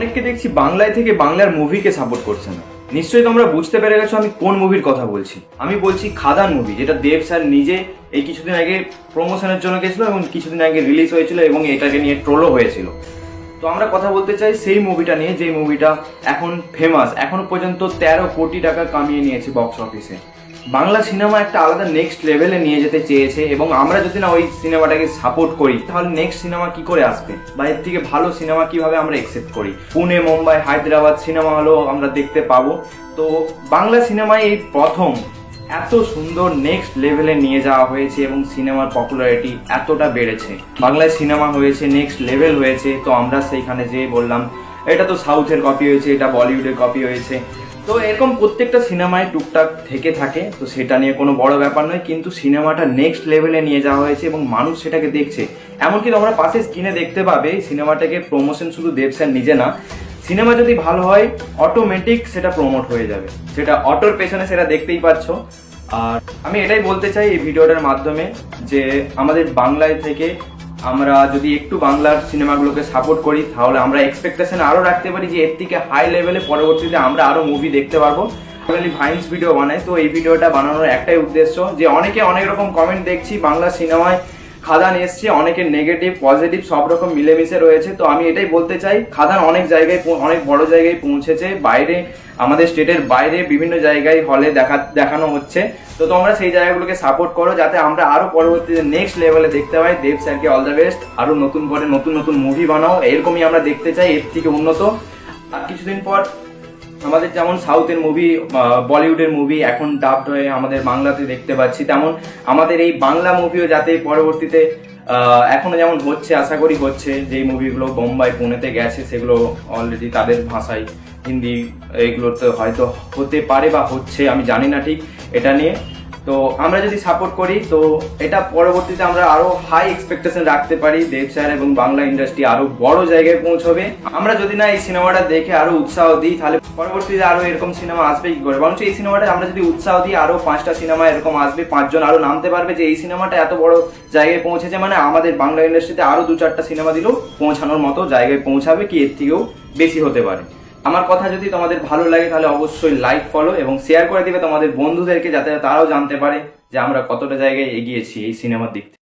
অনেককে দেখছি বাংলায় থেকে বাংলার মুভিকে সাপোর্ট করছে না। নিশ্চয়ই তোমরা বুঝতে পেরে গেছো আমি কোন মুভির কথা বলছি। আমি বলছি খাদান মুভি, যেটা দেব স্যার নিজে এই কিছুদিন আগে প্রমোশনের জন্য গেছিল এবং কিছুদিন আগে রিলিজ হয়েছিল এবং এটাকে নিয়ে ট্রোলও হয়েছিল। তো আমরা কথা বলতে চাই সেই মুভিটা নিয়ে, যে মুভিটা এখন ফেমাস, এখনো পর্যন্ত 13 কোটি টাকা কামিয়ে নিয়েছে বক্স অফিসে। বাংলা সিনেমা একটা আলাদা নেক্সট লেভেলে নিয়ে যেতে চেয়েছে এবং আমরা যদি না ওই সিনেমাটাকে সাপোর্ট করি তাহলে নেক্সট সিনেমা কি করে আসবে বা এর থেকে ভালো সিনেমা কিভাবে আমরা একসেপ্ট করি। পুনে, মুম্বাই, হায়দ্রাবাদ সিনেমা হলেও আমরা দেখতে পাবো। তো বাংলা সিনেমায় এই প্রথম এত সুন্দর নেক্সট লেভেলে নিয়ে যাওয়া হয়েছে এবং সিনেমার পপুলারিটি এতটা বেড়েছে, বাংলায় সিনেমা হয়েছে, নেক্সট লেভেল হয়েছে। তো আমরা সেইখানে যেয়ে বললাম এটা তো সাউথের কপি হয়েছে, এটা বলিউডের কপি হয়েছে। তো এরকম প্রত্যেকটা সিনেমায় টুকটাক থেকে থাকে, তো সেটা নিয়ে কোনো বড় ব্যাপার নয়, কিন্তু সিনেমাটা নেক্সট লেভেলে নিয়ে যাওয়া হয়েছে এবং মানুষ সেটাকে দেখছে। এমনকি তোমরা পাশে স্ক্রিনে দেখতে পাবে সিনেমাটাকে প্রমোশন শুধু দেব স্যার নিজে না, সিনেমা যদি ভালো হয় অটোমেটিক সেটা প্রমোট হয়ে যাবে, সেটা অটোর পেছনে সেটা দেখতেই পাচ্ছ। আর আমি এটাই বলতে চাই এই ভিডিওটার মাধ্যমে যে আমাদের বাংলায় থেকে আমরা যদি একটু বাংলার সিনেমাগুলোকে সাপোর্ট করি তাহলে আমরা এক্সপেকটেশন আরও রাখতে পারি যে এর থেকে হাই লেভেলে পরবর্তীতে আমরা আরও মুভি দেখতে পারবো। আমি ভাইন্স ভিডিও বানাই, তো এই ভিডিওটা বানানোর একটাই উদ্দেশ্য যে অনেকে অনেক রকম কমেন্ট দেখছি বাংলা সিনেমায় খাদান এসছে, অনেকের নেগেটিভ পজিটিভ সব রকম মিলেমিশে রয়েছে। তো আমি এটাই বলতে চাই খাদান অনেক জায়গায়, অনেক বড় জায়গায় পৌঁছেছে, বাইরে আমাদের স্টেটের বাইরে বিভিন্ন জায়গায় হলে দেখানো হচ্ছে। তো তোমরা সেই জায়গাগুলোকে সাপোর্ট করো যাতে আমরা আরো পরবর্তীতে নেক্সট লেভেলে দেখতে পাই। দেব স্যারকে অল দ্য বেস্ট, আরো নতুন করে নতুন নতুন মুভি বানাও, এরকমই আমরা দেখতে চাই, এর থেকে উন্নত। আর কিছুদিন পর আমাদের যেমন সাউথের মুভি, বলিউডের মুভি এখন ডাবড হয়ে আমাদের বাংলাতে দেখতে পাচ্ছি, তেমন আমাদের এই বাংলা মুভিও যাতে পরবর্তীতে এখনো যেমন হচ্ছে, আশা করি হচ্ছে, যেই মুভিগুলো বোম্বাই পুনেতে গেছে সেগুলো অলরেডি তাদের ভাষায় হিন্দি এগুলোতে হয়তো হতে পারে বা হচ্ছে, আমি জানি না ঠিক এটা নিয়ে। তো আমরা যদি সাপোর্ট করি তো এটা পরবর্তীতে আমরা আরো হাই এক্সপেকটেশন রাখতে পারি, দেব স্যার এবং বাংলা ইন্ডাস্ট্রি আরো বড় জায়গায় পৌঁছবে। আমরা যদি না এই সিনেমাটা দেখে আরো উৎসাহ দিই তাহলে পরবর্তীতে আরো এরকম সিনেমা আসবে কি করে। বরঞ্চ এই সিনেমাটা আমরা যদি উৎসাহ দিই আরো 5টা সিনেমা এরকম আসবে, 5 জন আরো নামতে পারবে যে এই সিনেমাটা এত বড় জায়গায় পৌঁছেছে, মানে আমাদের বাংলা ইন্ডাস্ট্রিতে আরো 2-4টা সিনেমা দিলেও পৌঁছানোর মতো জায়গায় পৌঁছাবে, কি এর থেকেও বেশি হতে পারে। আমার কথা যদি তোমাদের ভালো লাগে তাহলে অবশ্যই লাইক, ফলো এবং শেয়ার করে দিবে তোমাদের বন্ধুদেরকে, যাতে তারাও জানতে পারে যে আমরা কতটা জায়গায় এগিয়েছি এই সিনেমার দিক থেকে।